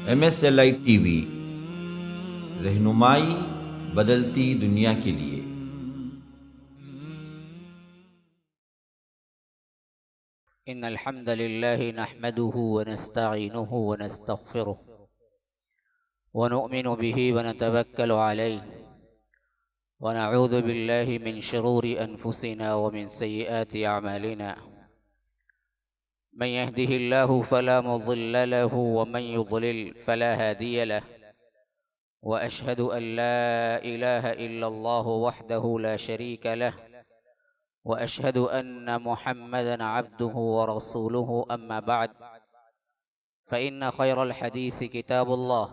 MSLI TV, रहनुमाई बदलती दुनिया के लिए। इन्नल हम्दलिल्लाहि नहमदुहु व नस्तईनुहु व नस्तगफिरुह व नु'मिनु बिही व नतवक्कलु अलैहि व नऊज़ु बिल्लाहि मिन शुरूरि अनफुसिना व मिन सय्यिआति अमालिना। मन यहदिहिल्लाहु फला मुज़िल्ल लहु व मन युज़लिल फला हादिय लहु व अशहदु अन ला इलाहा इल्लल्लाहु वहदहु ला शरीका लहु व अशहदु अन्न मुहम्मदन अब्दुहु व रसूलुहु अम्मा बअद फ़इन्न खैरल हदीस किताबुल्लाह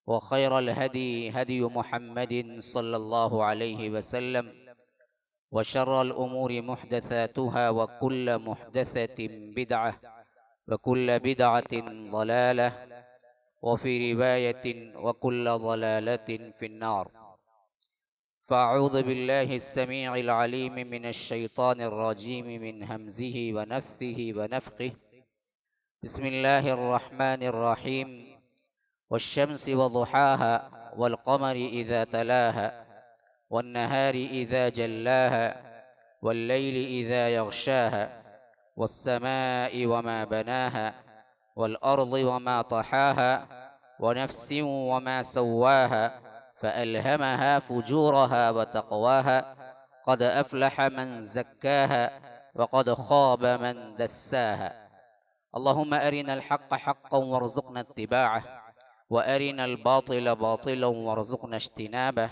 व खैरल हदी हदी मुहम्मदिन सल्लल्लाहु अलैहि वसल्लम व शर्रल उमूरि मुहदसातुहा व कुल्ल मुहदसतिन बिदअह व कुल्ल बिदअतिन ज़लालह व फ़ी रिवायतिन व कुल्ल ज़लालतिन फ़िन्नार। फ़अऊज़ु बिल्लाहि अस्समीइल अलीम मिनश शैतानिर रजीम मिन हमज़िहि व नफ़्सिहि व नफ़्ख़िहि। बिस्मिल्लाहिर रहमानिर रहीम। वश्शम्सि वज़ुहाहा वल क़मरि इज़ा तलाहा वन्नहारि इज़ा जल्लाहा वल्लैलि इज़ा यग़शाहा वस्समाइ वमा बनाहा वल अर्ज़ि वमा तहाहा वनफ़्सिन वमा सव्वाहा फ़अल्हमहा फ़ुजूरहा व तक़वाहा क़द अफ़लह मन ज़क्काहा व क़द ख़ाब मन दस्साहा। अल्लाहुम्मा अरिनल हक़्क़ हक़्क़न वरज़ुक़ना इत्तिबाअह व अरिनल बातिल बातिलन वरज़ुक़ना इज्तिनाबह।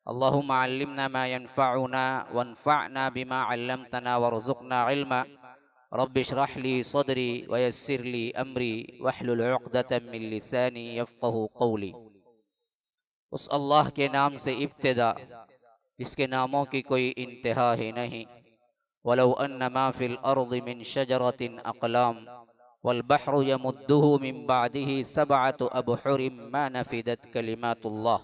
अल्लाहुम्मा अल्लिमना मा यनफ़अुना वन्फ़अना बिमा अल्लमतना वरज़ुक़ना इल्मा। रब्बि इश्रह ली सदरी व यस्सिर ली अमरी वहलुल उक़दतम मिन लिसानी यफ़क़हू क़ौली। उस अल्लाह के नाम से इब्तिदा जिसके नामों की कोई इंतहा ही नहीं। वलौ अन्ना मा फ़िल अर्ज़ि मिन शजरतिन अक़लाम वल बहरु यमुद्दुहु मिन बअदिही सबअतु अबहुरिम मा नफ़िदत कलिमातुल्लाह।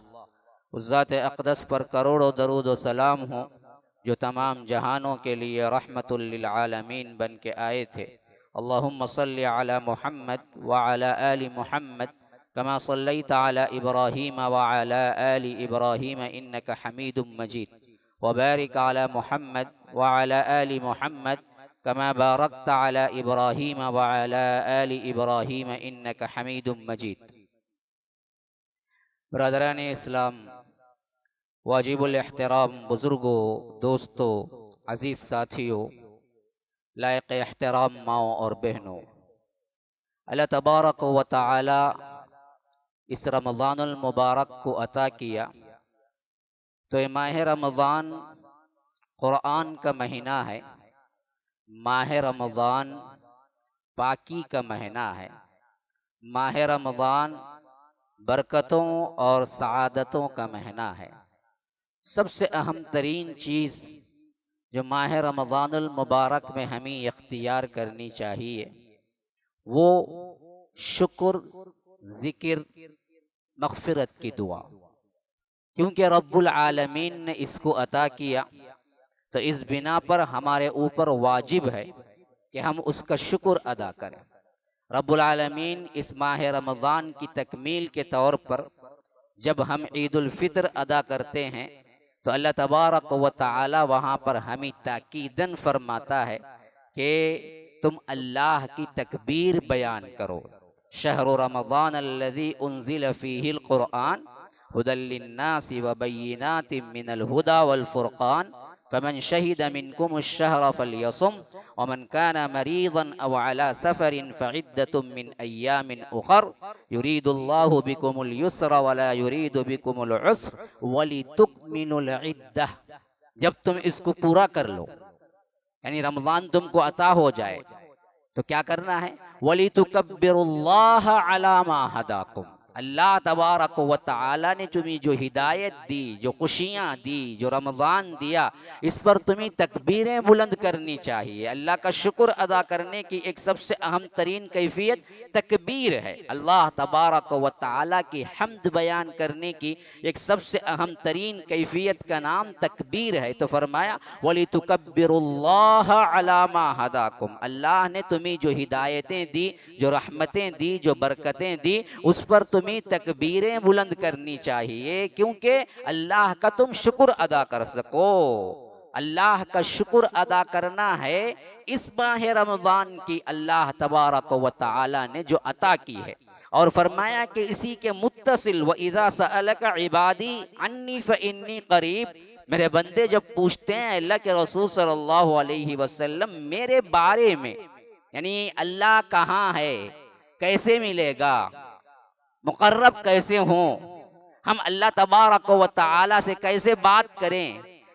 उस ज़ात अक़दस पर करोड़ों दरूद व सलाम हो जो तमाम जहानों के लिए रहमतुल लिल आलमीन बन के आए थे। अल्लाहुम्मा सल्लि अला मुहम्मद व अला आलि मुहम्मद कमा सल्लैता अला इब्राहीम व अला आलि इब्राहीम इन्नका हमीदुम मजीद व बारिक अला मुहम्मद व अला आलि मुहम्मद कमा बारकता अला इब्राहीम व अला आलि इब्राहीम इन्नका हमीदुम मजीद। ब्रदरान इस्लाम, वाजिबुल एहतराम बुज़ुर्गों, दोस्तों, अजीज़ साथियों, लायक एहतराम माओ और बहनों, अल्लाह तबारक व तआला इस रमज़ानुल मुबारक को अता किया तो ये माह रमज़ान क़ुरआन का महीना है। माह रमज़ान पाकी का महीना है। माह रमज़ान बरकतों और सआदतों का महीना है। सबसे अहम तरीन चीज़ जो माह रमज़ानुल मुबारक में हमें इख्तियार करनी चाहिए वो शुक्र, ज़िक्र, मग़फ़िरत की दुआ। क्योंकि रब्बुल आलमीन ने इसको अता किया तो इस बिना पर हमारे ऊपर वाजिब है कि हम उसका शुक्र अदा करें। रब्बुल आलमीन इस माह रमज़ान की तकमील के तौर पर जब हम ईदुल फ़ितर अदा करते हैं तो अल्लाह तबारक व तआला वहाँ पर हमें ताकीदन फरमाता है कि तुम अल्लाह की तकबीर बयान करो। शहरु रमज़ान अल्लज़ी उन्ज़िल फ़ीहिल क़ुरआन हुदल लिन्नासि व बय्यिनातिम मिनल हुदा वल फ़ुरक़ान फ़मन शहिद मिनकुमुश शहर फ़लयसुम व मन काना मरीज़न अव अला सफ़रिन फ़इद्दतुम मिन अय्यामिन उख़र युरीदुल्लाहु बिकुमुल युस्र व ला युरीदु बिकुमुल उस्र वलितुकमिलुल इद्दह। जब तुम इसको पूरा कर लो, यानी रमज़ान तुमको अता हो जाए, तो क्या करना है? वलितुकब्बिरुल्लाह अला मा हदाकुम, अल्लाह तबारक व तआला ने तुम्हें जो हिदायत दी, जो खुशियाँ दी, जो रमज़ान दिया, इस पर तुम्हें तकबीरें बुलंद करनी चाहिए। अल्लाह का शुक्र अदा करने की एक सबसे अहम तरीन कैफियत तकबीर है। अल्लाह तबारक व तआला की हम्द बयान करने की एक सबसे अहम तरीन कैफियत का नाम तकबीर है। तो फरमाया वलितुकब्बिरुल्लाह अला मा हदाकुम, अल्लाह ने तुम्हें जो हिदायतें दी, जो रहमतें दी, जो बरकतें दी, उस पर तुम्हें तकबीरें बुलंद करनी चाहिए, क्योंकि अल्लाह का तुम शुक्र अदा कर सको। अल्लाह का शुक्र अदा करना है इस माह रमज़ान की अल्लाह तबारक व तआला ने जो अता की है। और फरमाया कि इसी के मुत्तसिल व इज़ा सअलका इबादी अन्नी फ़इन्नी क़रीब, मेरे बंदे जब पूछते हैं अल्लाह के रसूल सल्लल्लाहु अलैहि वसल्लम मेरे बारे में, यानी अल्लाह कहाँ है, कैसे मिलेगा, मुकर्रब कैसे हों, हम अल्लाह तबारक व तआला से कैसे बात करें,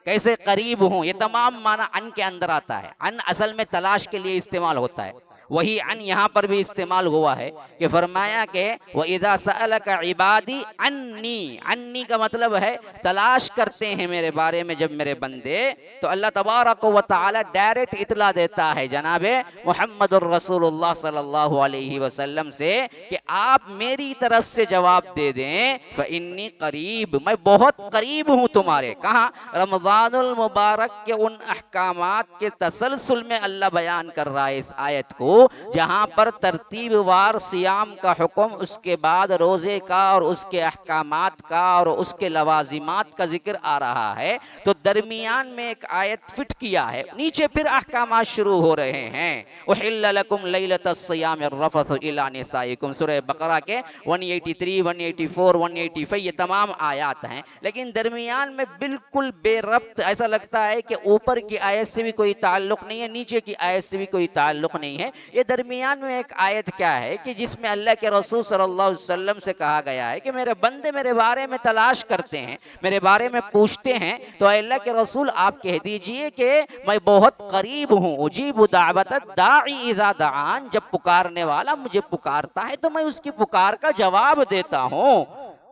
कैसे करीब हों, ये तमाम माना अन के अंदर आता है। अन असल में तलाश के लिए इस्तेमाल होता है, वही अन यहाँ पर भी इस्तेमाल हुआ है कि फरमाया कि व इज़ा सअलका इबादी अन्नी, अन्नी का मतलब है तलाश करते हैं मेरे बारे में जब मेरे बंदे, तो अल्लाह तबारक व तआला डायरेक्ट इतला देता है जनाबे मुहम्मदुर रसूलुल्लाह सल्लल्लाहु अलैहि वसल्लम से कि आप मेरी तरफ से जवाब दे दें, फ़इन्नी करीब, मैं बहुत करीब हूँ तुम्हारे। कहाँ? रमज़ानुल मुबारक के उन अहकामात के तसलसल में अल्लाह बयान कर रहा है इस आयत को, जहां पर तरतीबवार सियाम का हुक्म, उसके बाद रोजे का और उसके अहकामात का और उसके लवाजिमात का जिक्र आ रहा है। तो दरमियान में एक आयत फिट किया है, नीचे फिर अहकामात शुरू हो रहे हैं। उहिल्ल लकुम लैलतस सियाम अर्रफ़थु इला निसाइकुम, सूरह बकरा के 183, 184, 185 ये तमाम आयात हैं। लेकिन दरमियान में बिल्कुल बेरब्त, ऐसा लगता है कि ऊपर की आयत से भी कोई ताल्लुक नहीं है, नीचे की आयत से भी कोई ताल्लुक नहीं है। ये दरमियान में एक आयत क्या है कि जिसमें अल्लाह के रसूल सल्लल्लाहु अलैहि वसल्लम से कहा गया है कि मेरे बंदे मेरे बारे में तलाश करते हैं, मेरे बारे में पूछते हैं, तो अल्लाह के रसूल आप कह दीजिए कि मैं बहुत करीब हूँ। उजीबु दावतद दाई इज़ा दआन, जब पुकारने वाला मुझे पुकारता है तो मैं उसकी पुकार का जवाब देता हूँ,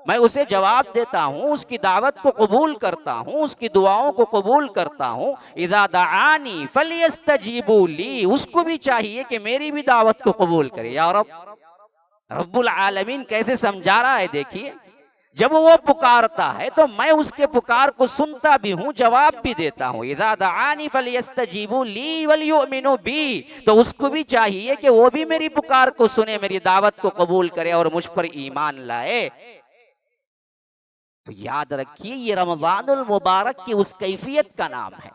मैं उसे जवाब देता हूँ, उसकी दावत को कबूल करता हूँ, उसकी दुआओं को कबूल करता हूँ। इज़ा दआनी फलियस्तजीबू ली, उसको भी चाहिए कि मेरी भी दावत को कबूल करे। या रब्बुल आलमीन कैसे समझा रहा है, देखिए, जब वो पुकारता है तो मैं उसके पुकार को सुनता भी हूँ, जवाब भी देता हूँ। इज़ा दआनी फलियस्तजीबू ली वलियुमिनु बी, तो उसको भी चाहिए कि वो भी मेरी पुकार को सुने, मेरी दावत को कबूल करे और मुझ पर ईमान लाए। तो याद रखिए ये रमज़ानुल मुबारक की उस कैफियत का नाम है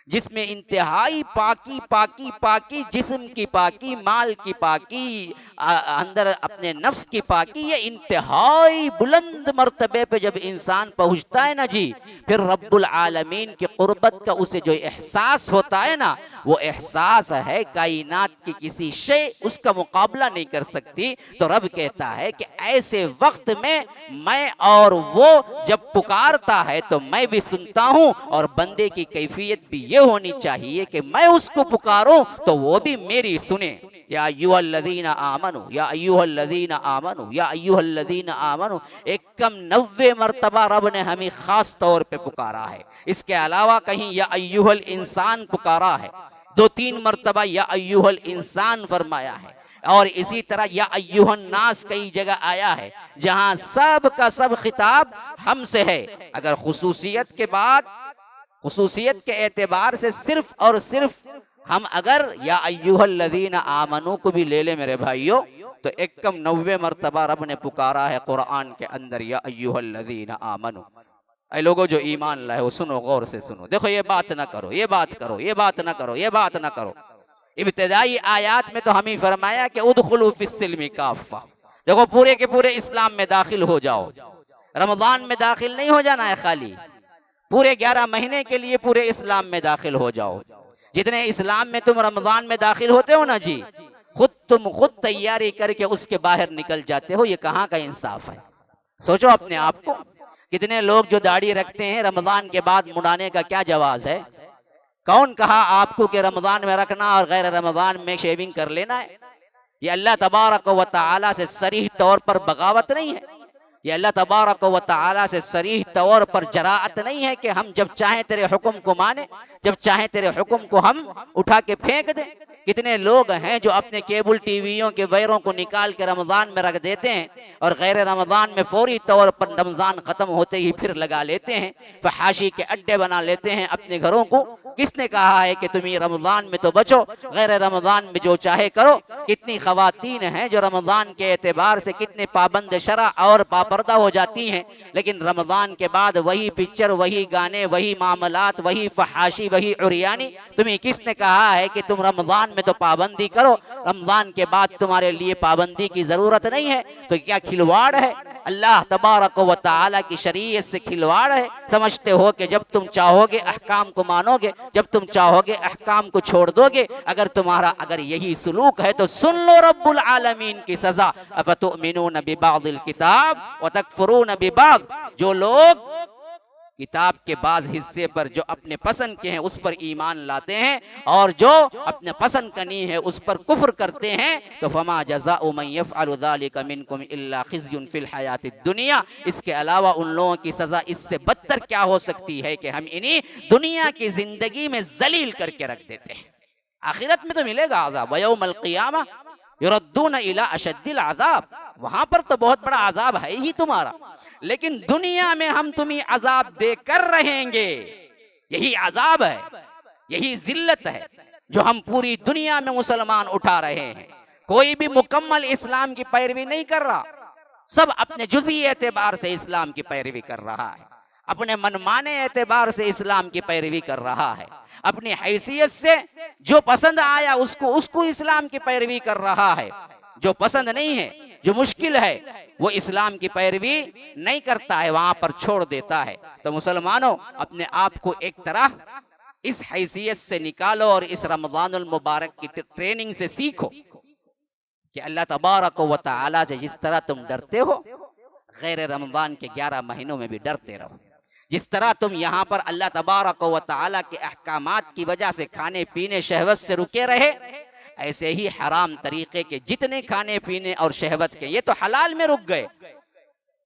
जिसमें इंतहाई पाकी पाकी पाकी, जिस्म की पाकी, माल की पाकी, अंदर अपने नफ्स की पाकी, ये इंतहाई बुलंद मर्तबे पे जब इंसान पहुंचता है ना जी, फिर रब्बुल आलमीन की कुर्बत का उसे जो एहसास होता है ना, वो एहसास है कायनात की किसी शे उसका मुकाबला नहीं कर सकती। तो रब कहता है कि ऐसे वक्त में मैं और वो जब पुकारता है तो मैं भी सुनता हूँ, और बंदे की कैफियत भी ये होनी चाहिए कि मैं उसको पुकारूं तो वो भी मेरी सुने। या अय्युहल्लज़ीना आमनू, या अय्युहल्लज़ीना आमनू, या अय्युहल्लज़ीना आमनू, एक कम 90 मरतबा रब ने हमें खास तौर पे पुकारा है। इसके अलावा कहीं या अय्युहल इंसान पुकारा है, 2-3 मरतबा या अय्युहल इंसान फरमाया है, और इसी तरह या अय्युहन नास कई जगह आया है, जहां सब का सब खिताब हमसे है। अगर खुसूसियत के बाद, खुसूसियत के एतबार से सिर्फ और सिर्फ हम अगर या अय्युहल्लज़ीना आमनू को भी ले ले मेरे भाइयों, तो एक कम 90 मरतबा रब ने पुकारा है कुरान के अंदर, या अय्युहल्लज़ीना आमनू। ऐ लोगों जो ईमान लाए हो, सुनो, गौर से सुनो, देखो ये बात ना करो, ये बात करो, ये बात ना करो, ये बात ना करो। इब्तिदाई आयात में तो हमें फरमाया कि उदखुलू फिस्सिल्मी काफ़ा, देखो पूरे के पूरे इस्लाम में दाखिल हो जाओ। रमजान में दाखिल नहीं हो जाना है खाली, पूरे 11 महीने के लिए पूरे इस्लाम में दाखिल हो जाओ। जितने इस्लाम में तुम रमजान में दाखिल होते हो ना जी, तुम खुद तैयारी करके उसके बाहर निकल जाते हो। ये कहाँ का इंसाफ है? सोचो अपने आप को। कितने लोग जो दाढ़ी रखते हैं रमजान के बाद मुड़ाने का क्या जवाज है? कौन कहा आपको कि रमजान में रखना और गैर रमजान में शेविंग कर लेना है? ये अल्लाह तबारक व तआला से सरीह तौर पर बगावत नहीं है, ये अल्लाह तबारक व तआला से सरीह तौर पर जराअत नहीं है कि हम जब चाहें तेरे हुक्म को माने, जब चाहें तेरे हुक्म को हम उठा के फेंक दें। कितने लोग हैं जो अपने केबल टीवियों के वायरों को निकाल के रमज़ान में रख देते हैं और गैर रमज़ान में फौरी तौर पर रमज़ान ख़त्म होते ही फिर लगा लेते हैं, फहाशी के अड्डे बना लेते हैं अपने घरों को। किसने कहा है कि तुम ये रमज़ान में तो बचो, गैर रमज़ान में जो चाहे करो। कितनी ख़वातीन हैं जो रमज़ान के एतबार से कितने पाबंद शरा और पापर्दा हो जाती हैं, लेकिन रमज़ान के बाद वही पिक्चर, वही गाने, वही मामलात, वही फहाशी, वही उरियानी। तुम्हें किसने कहा है कि तुम रमज़ान में तो पाबंदी करो, रमज़ान के बाद तुम्हारे लिए पाबंदी की ज़रूरत नहीं है? तो क्या खिलवाड़ है? अल्लाह तबारक व तआला की शरीयत से खिलवाड़ है। समझते हो कि जब तुम चाहोगे अहकाम को मानोगे, जब तुम चाहोगे अहकाम को छोड़ दोगे। अगर यही सुलूक है तो सुन लो रब्बुल आलमीन की सजा, अफतुमिनून बिबादिल किताब व तकफुरून बिबाद। जो लोग किताब के बाज हिस्से पर जो अपने पसंद के हैं उस पर ईमान लाते हैं और जो अपने पसंद का नहीं है उस पर कुफ्र करते हैं, तो फमा जज़ाउ मन यफ़अलु ज़ालिका मिनकुम इल्ला खिज़्युन फिल हयातिद दुनिया। इसके अलावा उन लोगों की सजा इससे बदतर क्या हो सकती है कि हम इन्हीं दुनिया की जिंदगी में जलील करके रख देते हैं। आखिरत में तो मिलेगा अज़ाब, व यौमल क़ियामा युरद्दून इला अशद्दिल अज़ाब। वहां पर तो बहुत बड़ा अजाब है ही तुम्हारा, लेकिन दुनिया में हम तुम्हें अजाब देकर रहेंगे। यही अजाब है, यही जिल्लत है जो हम पूरी दुनिया में मुसलमान उठा रहे हैं। कोई भी मुकम्मल इस्लाम की पैरवी नहीं कर रहा, सब अपने जुज़ी एतबार से इस्लाम की पैरवी कर रहा है, अपने मनमाने एतबार से इस्लाम की पैरवी कर रहा है, अपनी हैसियत से जो पसंद आया उसको इस्लाम की पैरवी कर रहा है। जो पसंद नहीं है, जो मुश्किल है, वो इस्लाम की पैरवी नहीं करता है, वहां पर छोड़ देता है। तो मुसलमानों, अपने आप को एक तरह इस हैसियत से निकालो और इस रमज़ानुल मुबारक की ट्रेनिंग से सीखो कि अल्लाह तबारक व तआला से जिस तरह तुम डरते हो, गैर रमज़ान के 11 महीनों में भी डरते रहो। जिस तरह तुम यहाँ पर अल्लाह तबारक व तआला के अहकामात की वजह से खाने पीने शहवत से रुके रहे, ऐसे ही हराम तरीके के जितने खाने पीने और शहवत के, ये तो हलाल में रुक गए।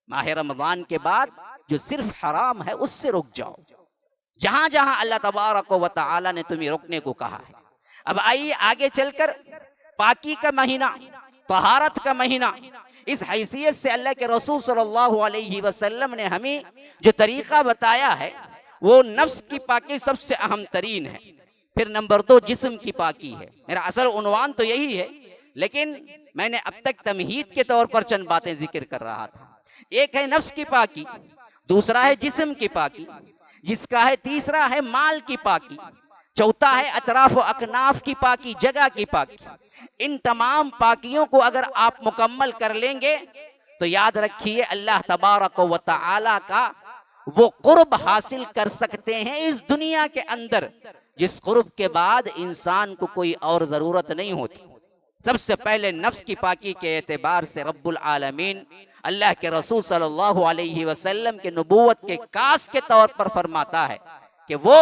माह रमज़ान के बाद जो सिर्फ हराम है उससे रुक जाओ, जहां जहां अल्लाह तबारक व तआला ने तुम्हें रुकने को कहा है। अब आइए आगे चलकर पाकी का महीना, तहारत का महीना, इस हैसियत से अल्लाह के रसूल सल्लल्लाहु अलैहि वसल्लम ने हमें जो तरीका बताया है वो नफ्स की पाकी सबसे अहम तरीन है। फिर नंबर 2 जिस्म की पाकी है। मेरा असल उन्वान तो यही है, लेकिन मैंने अब तक तमहीद के तौर पर चंद बातें जिक्र कर रहा था। एक है नफ्स की पाकी, दूसरा है जिस्म की पाकी, जिसका है तीसरा है माल की पाकी, चौथा है अतराफ व अकनाफ की पाकी, जगह की पाकी। इन तमाम पाकियों को अगर आप मुकम्मल कर लेंगे तो याद रखिए अल्लाह तबारक व तआला का वो कुर्ब हासिल कर सकते हैं इस दुनिया के अंदर, जिस कुर्ब के बाद इंसान को कोई और जरूरत नहीं होती। सबसे पहले नफ्स की पाकी के एतबार से रब्बुल आलमीन अल्लाह के रसूल सल्लल्लाहु अलैहि वसल्लम के नबूवत के कास के तौर पर फरमाता है कि वो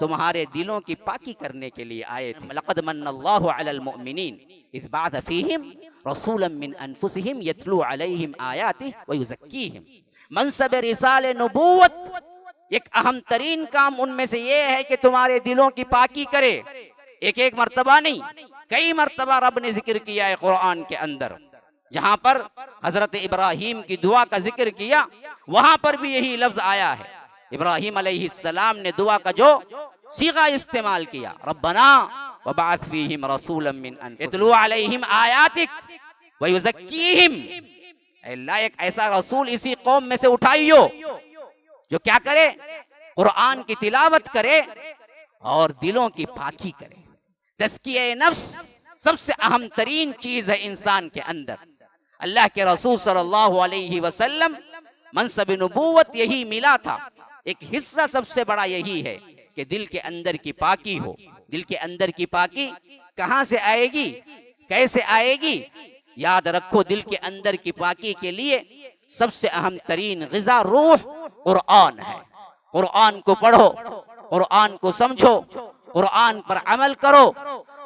तुम्हारे दिलों की पाकी करने के लिए आए थे। लक़द मन्नल्लाहु अलल मुअमिनीन इज़ बअथ फ़ीहिम रसूलन मिन अनफुसिहिम यतलू अलैहिम आयातिहि व युज़क्कीहिम। मनसब रिसाल नबूवत एक अहम तरीन काम उनमें से ये है कि तुम्हारे दिलों की पाकी करे। एक मर्तबा नहीं, कई मर्तबा रब ने जिक्र किया है कुरान के अंदर। जहां पर हजरत इब्राहिम की दुआ का जिक्र किया, वहां पर भी यही लफ्ज आया है। इब्राहिम अलैहिस्सलाम ने दुआ का जो सीगा इस्तेमाल किया, रब्बना वबअथ फीहिम रसूलन मिन अनफुसिहिम यतलू अलैहिम आयातिक व युज़क्कीहिम। अल्लाह एक ऐसा रसूल इसी कौम में से उठाइयो जो क्या करे, कुरान की तिलावत करे और दिलों की पाकी करे। तज़किया नफ्स सबसे अहम तरीन चीज है इंसान के अंदर। अल्लाह के रसूल सल्लल्लाहु अलैहि वसल्लम मनसब नबूवत यही मिला था। एक हिस्सा सबसे बड़ा यही है कि दिल के अंदर की पाकी हो। दिल के अंदर की पाकी कहां से आएगी, कैसे आएगी? याद रखो, दिल के अंदर की पाकी के लिए सबसे अहम तरीन ग़िज़ा रूह कुरान है। कुरान को पढ़ो, कुरान को समझो, कुरान पर अमल करो,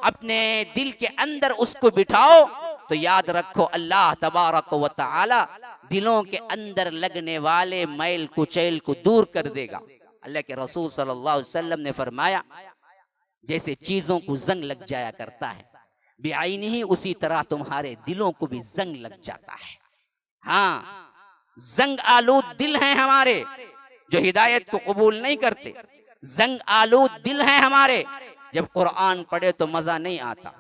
अपने दिल के अंदर उसको बिठाओ तो याद रखो अल्लाह तबारक व तआला दिलों के अंदर लगने वाले मैल कुचैल को दूर कर देगा। अल्लाह के रसूल सल्लल्लाहु अलैहि वसल्लम ने फरमाया, जैसे चीजों को जंग लग जाया करता है बेआईनी ही, उसी तरह तुम्हारे दिलों को भी जंग लग जाता है। हाँ, जंग आलूद दिल हैं हमारे जो हिदायत को कबूल नहीं करते। जंग आलूद दिल हैं हमारे, जब कुरान पढ़े तो मजा नहीं आता।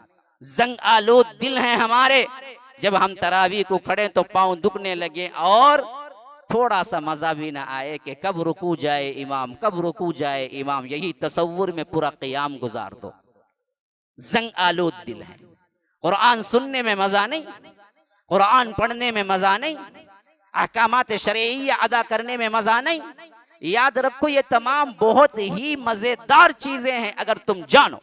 जंग आलूद दिल हैं हमारे, जब हम तरावी को खड़े तो पांव दुखने लगे और थोड़ा सा मजा भी ना आए कि कब रुकू जाए इमाम, कब रुकू जाए इमाम, यही तसव्वुर में पूरा क़ियाम गुजार दो। जंग आलूद दिल है। कुरान सुनने में मजा नहीं, कुरान पढ़ने में मजा नहीं, अहकामात शरईया अदा करने में मजा नहीं। याद रखो ये तमाम बहुत ही मजेदार चीजें हैं अगर तुम जानो।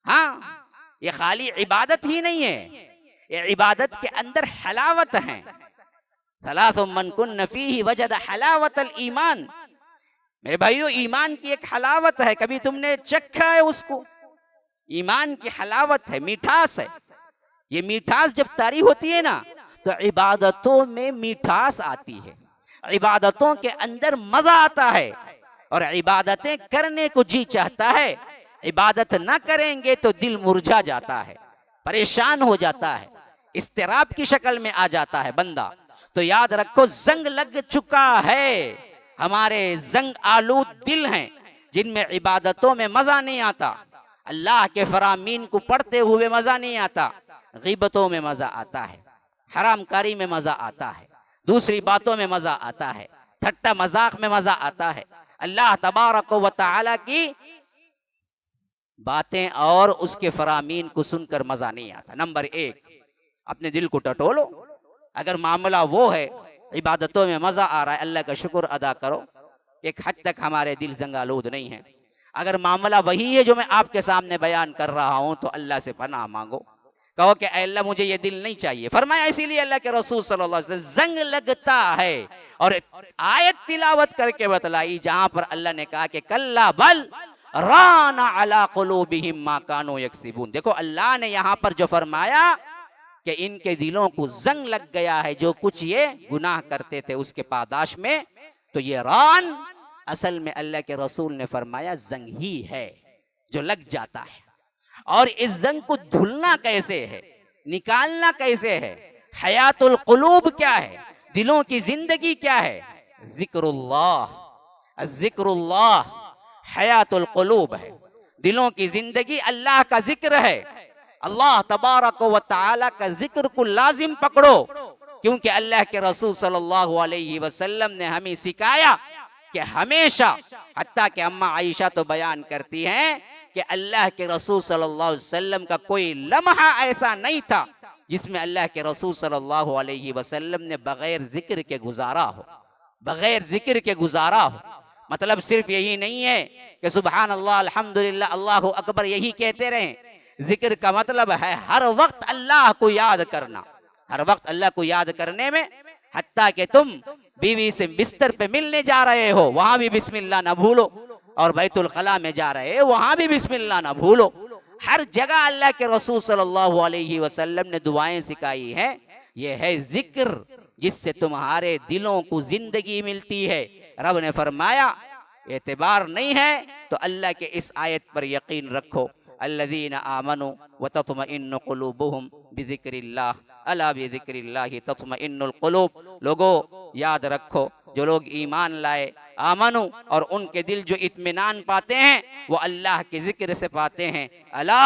हाँ, ये खाली इबादत ही नहीं है, ये इबादत के अंदर हलावत है। सलासुम मन कुन्न फीही वजद हलावतल ईमान। मेरे भाइयों, ईमान की एक हलावत है, कभी तुमने चखा है उसको? ईमान की हलावत है, मिठास है। ये मिठास जब तारी होती है ना तो इबादतों में मिठास आती है, इबादतों के अंदर मजा आता है और इबादतें करने को जी चाहता है। इबादत ना करेंगे तो दिल मुरझा जाता है, परेशान हो जाता है, इस्तिराब की शक्ल में आ जाता है बंदा। तो याद रखो जंग लग चुका है, हमारे जंग आलूद दिल हैं जिनमें इबादतों में मजा नहीं आता, अल्लाह के फरामीन को पढ़ते हुए मजा नहीं आता, गीबतों में मजा आता है, हरामकारी में मजा आता है, दूसरी बातों में मजा आता है, ठट्टा मजाक में मजा आता है। अल्लाह तबारक व तआला की बातें और उसके फरामीन को सुनकर मजा नहीं आता। नंबर एक, अपने दिल को टटोलो। अगर मामला वो है इबादतों में मजा आ रहा है, अल्लाह का शुक्र अदा करो, एक हद तक हमारे दिल जंगालूद नहीं है। अगर मामला वही है जो मैं आपके सामने बयान कर रहा हूं तो अल्लाह से पनाह मांगो, कहो कि अल्लाह मुझे ये दिल नहीं चाहिए। फरमाया इसीलिए अल्लाह के रसूल सल्लल्लाहु अलैहि वसल्लम जंग लगता है और आयत तिलावत करके बतलाई जहां पर अल्लाह ने कहा कि कल्ला बल राना अला कुलूबिहिम मा कानू यक्सिबून। देखो अल्लाह ने यहां पर जो फरमाया कि इनके दिलों को जंग लग गया है जो कुछ ये गुनाह करते थे उसके पादाश में, तो ये रान असल में अल्लाह के रसूल ने फरमाया जंग ही है जो लग जाता है। और इस जंग को धुलना कैसे है, निकालना कैसे है, हयातुल कुलूब क्या है, दिलों की जिंदगी क्या है? जिक्रुल्लाह, जिक्रुल्लाह हयातुल कुलूब है। दिलों की जिंदगी अल्लाह का जिक्र है। अल्लाह तबारक व तआला का जिक्र को लाजिम पकड़ो, क्योंकि अल्लाह के रसूल सल्लल्लाहु अलैहि वसल्लम ने हमें सिखाया कि हमेशा, हत्ता कि अम्मा आयशा तो बयान करती हैं कि अल्लाह के रसूल सल्लल्लाहु अलैहि वसल्लम का कोई लम्हा ऐसा नहीं था जिसमें अल्लाह के रसूल सल्लल्लाहु अलैहि वसल्लम ने बगैर जिक्र के गुजारा हो, बगैर जिक्र के गुजारा हो। मतलब सिर्फ यही नहीं है कि सुबहान अल्लाह अल्हम्दुलिल्लाह अल्लाहु अकबर यही कहते रहें। जिक्र का मतलब है हर वक्त अल्लाह को याद करना, हर वक्त अल्लाह को याद करने में, हत्ता कि तुम बीवी से बिस्तर पे मिलने जा रहे हो वहां भी बिस्मिल्लाह ना भूलो, और बैतुल खला में जा रहे हो वहां भी बिस्मिल्लाह ना भूलो। हर जगह अल्लाह के रसूल सल्लल्लाहु अलैहि वसल्लम ने दुआएं सिखाई हैं। ये है जिक्र जिससे तुम्हारे दिलों को जिंदगी मिलती है। रब ने फरमाया एतबार नहीं है तो अल्लाह के इस आयत पर यकीन रखो, अल्लज़ीना आमनु व तत्मइन्नु कुलूबुहुम बिज़िक्रिल्लाह अला बिज़िक्रिल्लाहि तत्मइन्नुल कुलूब। लोगों याद रखो, जो लोग ईमान लाए, आमनु, और उनके दिल जो इत्मीनान पाते हैं वो अल्लाह के जिक्र से पाते हैं। अला,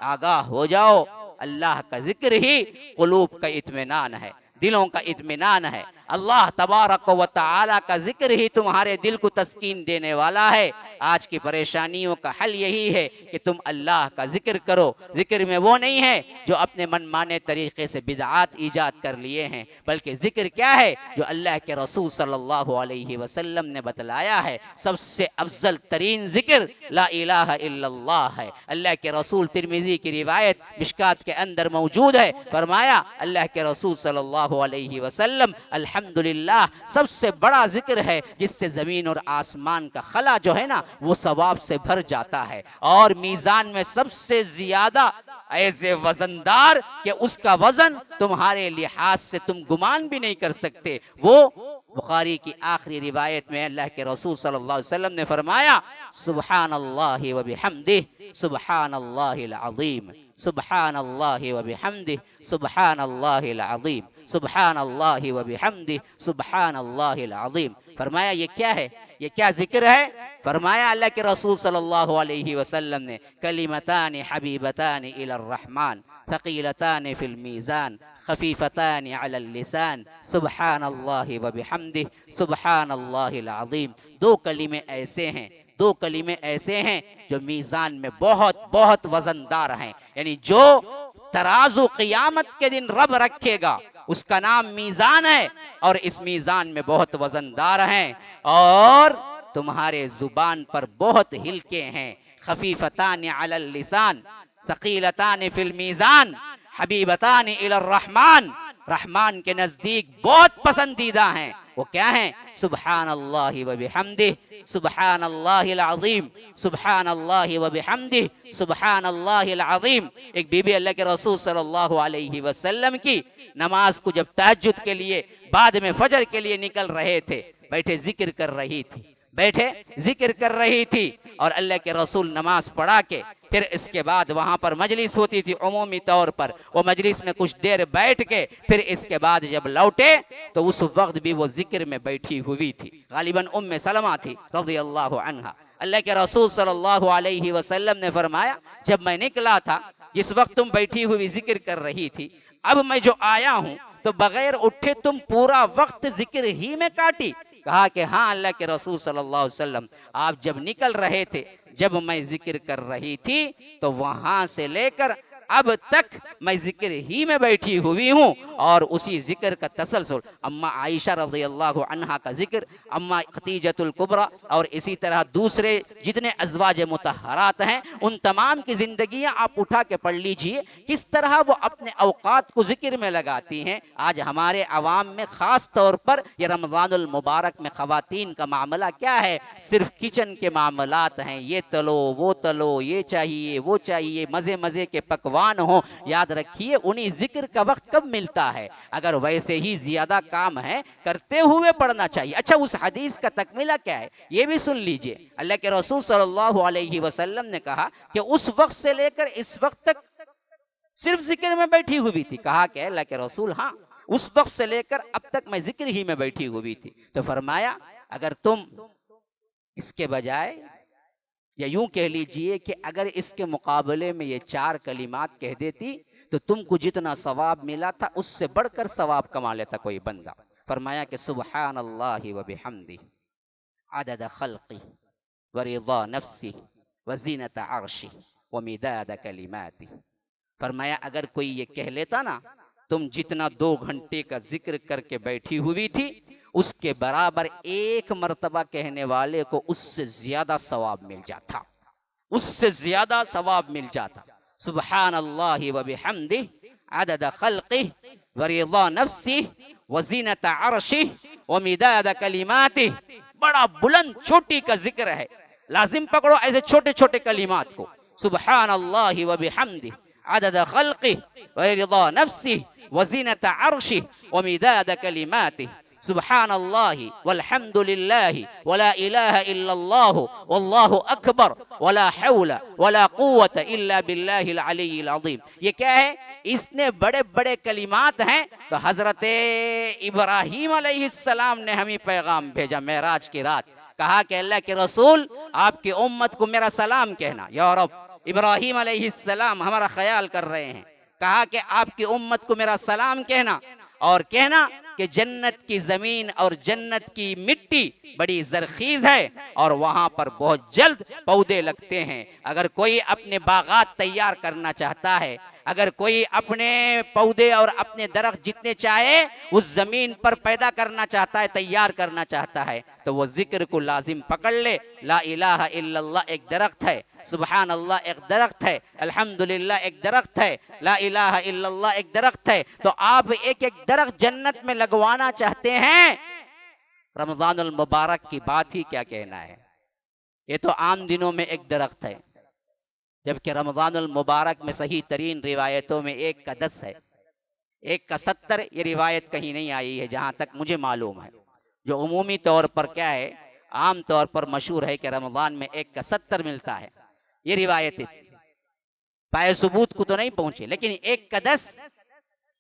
आगाह हो जाओ, अल्लाह का जिक्र ही कुलूब का इत्मीनान है, दिलों का इत्मीनान है। अल्लाह तबारक व तआला का जिक्र ही तुम्हारे दिल को तस्कीन देने वाला है। आज की परेशानियों का हल यही है कि तुम अल्लाह का जिक्र करो। जिक्र में वो नहीं है जो अपने मनमाने तरीके से बिदआत ईजाद कर लिए हैं, बल्कि जिक्र क्या है जो अल्लाह के रसूल सल्लल्लाहु अलैहि वसल्लम ने बतलाया है। सबसे अफजल तरीन जिक्र ला इलाहा इल्लल्लाह है। अल्लाह के रसूल, तिरमिजी की रिवायत मिशकात के अंदर मौजूद है, फरमाया अल्लाह के रसूल सल्लल्लाहु अलैहि वसल्लम अल्हम्दुलिल्लाह सबसे बड़ा जिक्र है जिससे जमीन और आसमान का खला जो है ना वो सवाब से भर जाता है, और मीजान में सबसे ज्यादा ऐसे वजनदार कि उसका वजन तुम्हारे लिहाज से तुम गुमान भी नहीं कर सकते। वो बुखारी की आखिरी रिवायत में अल्लाह के रसूल सल्लल्लाहु अलैहि वसल्लम ने फरमाया, सुब्हानल्लाहि व बिहम्दिही सुब्हानल्लाहिल अज़ीम, सुब्हानल्लाहि व बिहम्दिही सुब्हानल्लाहिल अज़ीम, सुब्हानल्लाहि व बिहम्दिही सुब्हानल्लाहिल अज़ीम। फरमाया ये क्या है, ये क्या जिक्र है? फरमाया अल्लाह के रसूल सल्लल्लाहु अलैहि वसल्लम ने, कलिमतानि हबीबतानि इलर रहमान थकीलतानि फिल मीज़ान खफीफतानि अलल लिसान सुब्हानल्लाहि व बिहम्दिही सुब्हानल्लाहिल अज़ीम। दो कलिमे ऐसे हैं, दो कलिमे ऐसे हैं जो मीज़ान में बहुत बहुत वजनदार हैं। यानी जो तराजू क़ियामत के दिन रब रखेगा उसका नाम मीज़ान है, और इस मीज़ान में बहुत वजनदार हैं और तुम्हारे जुबान पर बहुत हिलके हैं। खफीफतान अलल लिसान सकीलतान फिल मीज़ान हबीबतान इलर रहमान, रहमान के नजदीक बहुत पसंदीदा हैं। वो क्या हैं? सुब्हानल्लाहि व बिहम्दिही सुब्हानल्लाहिल अज़ीम, सुब्हानल्लाहि व बिहम्दिही सुब्हानल्लाहिल अज़ीम। एक बीबी अल्लाह के रसूल सल्लल्लाहु अलैहि वसल्लम की नमाज को जब तहज्जुद के लिए बाद में फजर के लिए निकल रहे थे, बैठे जिक्र कर रही थी, बैठे जिक्र कर रही थी, और अल्लाह के रसूल नमाज पढ़ा के फिर इसके बाद वहाँ पर मजलिस होती थी उमूमी तौर पर, वो मजलिस में कुछ देर बैठ के फिर इसके बाद जब लौटे तो उस वक्त भी वो जिक्र में बैठी हुई थी। गालिबन उम्मे सलमा थी रज़ियल्लाहु अन्हा। अल्लाह के रसूल सल्लल्लाहु अलैहि वसल्लम ने फरमाया, जब मैं निकला था जिस वक्त तुम बैठी हुई जिक्र कर रही थी, अब मैं जो आया हूँ तो बगैर उठे तुम पूरा वक्त जिक्र ही में काटी। कहा कि हाँ अल्लाह के रसूल सल्लल्लाहु अलैहि वसल्लम, आप जब निकल रहे थे, जब मैं जिक्र कर रही थी तो वहां से लेकर अब तक मैं जिक्र ही में बैठी हुई हूँ, और उसी जिक्र का तसलसल अम्मा आयशा रज़ियल्लाहु अन्हा का जिक्र, अम्मा खदीजतुल कुबरा, और इसी तरह दूसरे जितने अज़वाज मुतहरात हैं उन तमाम की ज़िंदगियाँ आप उठा के पढ़ लीजिए, किस तरह वो अपने औकात को जिक्र में लगाती हैं। आज हमारे अवाम में ख़ास तौर पर ये रमज़ानुल मुबारक में ख़वातीन का मामला क्या है? सिर्फ किचन के मामलात हैं, ये तलो वो तलो, ये चाहिए वो चाहिए, मज़े मज़े के पकवान हो। याद रखिए उन्हीं जिक्र का वक्त कब मिलता है? अगर वैसे ही ज्यादा काम है करते हुए पढ़ना चाहिए। अच्छा, उस हदीस का तकमीला क्या है ये भी सुन लीजिए। अल्लाह के रसूल सल्लल्लाहु अलैहि वसल्लम ने कहा कि उस वक्त से लेकर इस वक्त तक सिर्फ जिक्र में बैठी हुई थी। कहा कि अल्लाह के रसूल हाँ, उस वक्त से लेकर अब तक मैं जिक्र ही में बैठी हुई थी। तो फरमाया अगर तुम इसके बजाय, या यूं कह लीजिए कि अगर इसके मुकाबले में ये चार कलिमात कह देती तो तुमको जितना सवाब मिला था उससे बढ़कर सवाब कमा लेता कोई बंदा। फरमाया कि सुब्हानल्लाहि व बिहम्दिही अदद खल्क़िही व रिज़ा नफ्सिही व ज़ीनत अर्शिही व मिदाद कलिमातिही। फरमाया अगर कोई ये कह लेता ना, तुम जितना 2 घंटे का जिक्र करके बैठी हुई थी उसके बराबर एक मर्तबा कहने वाले को उससे ज्यादा सवाब मिल जाता, उससे ज्यादा सवाब मिल जाता। सुब्हानल्लाहि व बिहम्दिही अदद खल्क़िही व रिज़ा नफ्सिही व ज़ीनत अर्शिही व मिदाद कलिमातिही। बड़ा बुलंद चोटी का जिक्र है, लाजिम पकड़ो ऐसे छोटे छोटे कलिमात को। सुब्हानल्लाहि व बिहम्दिही अदद खल्क़िही व रिज़ा नफ्सिही व ज़ीनत अर्शिही व मिदाद कलिमातिही। सुब्हानल्लाहि वल्हम्दुलिल्लाहि वला इलाहा इल्लल्लाहु वल्लाहु अकबर वला हौला वला कुव्वता इल्ला बिल्लाहिल अलिय्यिल अज़ीम। ये क्या है? इसने बड़े बड़े कलिमात हैं। तो हजरत इब्राहीम अलैहिस्सलाम ने हमें पैगाम भेजा मेराज की रात, कहा कि अल्लाह के रसूल आपकी उम्मत को मेरा सलाम कहना। या रब, इब्राहीम अलैहिस्सलाम हमारा ख्याल कर रहे हैं, कहा कि आपकी उम्मत को मेरा सलाम कहना, और कहना कि जन्नत की जमीन और जन्नत की मिट्टी बड़ी जरखीज है और वहां पर बहुत जल्द पौधे लगते हैं। अगर कोई अपने बागात तैयार करना चाहता है, अगर कोई अपने पौधे और अपने दरख्त जितने चाहे उस जमीन पर पैदा करना चाहता है, तैयार करना चाहता है, तो वो जिक्र को लाजिम पकड़ ले। ला इलाहा इल्लल्लाह एक दरख्त है, सुबहान अल्लाह एक दरख्त है, अल्हम्दुलिल्लाह एक दरख्त है, ला इलाहा इल्लल्लाह एक दरख्त है। तो आप एक एक दरख्त जन्नत में लगवाना चाहते हैं, रमजानुल मुबारक की बात ही क्या कहना है। ये तो आम दिनों में एक दरख्त है, जबकि रमज़ानुल मुबारक में सही तरीन रिवायतों में 1 का 10 है, 1 का 70। ये रिवायत कहीं नहीं आई है जहाँ तक मुझे मालूम है। जो उमूमी तौर पर क्या है, आम तौर पर मशहूर है कि रमज़ान में 1 का 70 मिलता है। ये रिवायत पाए सबूत को तो नहीं पहुंचे, लेकिन 1 का 10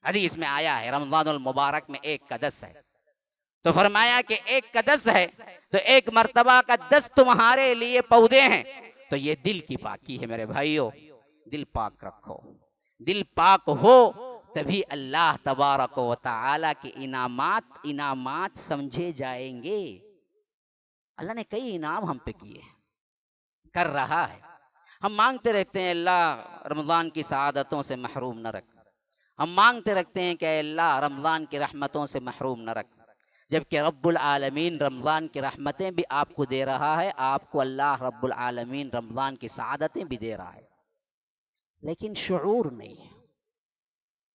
हदीस में आया है। रमज़ानुल मुबारक में 1 का 10 है। तो फरमाया कि 1 का 10 है तो 1 मर्तबा का 10 तुम्हारे लिए पौधे हैं। तो ये दिल की पाकी है मेरे भाइयों, दिल पाक रखो। दिल पाक हो तभी अल्लाह तबारक व तआला के इनामात समझे जाएंगे। अल्लाह ने कई इनाम हम पे किए, कर रहा है। हम मांगते रहते हैं अल्लाह रमज़ान की सआदतों से महरूम न रख। हम मांगते रखते हैं कि अल्लाह रमज़ान की रहमतों से महरूम न रख, जबकि रब्बुल आलमीन रमज़ान की रहमतें भी आपको दे रहा है। आपको अल्लाह रब्बुल आलमीन रमज़ान की सआदतें भी दे रहा है, लेकिन शुऊर नहीं है।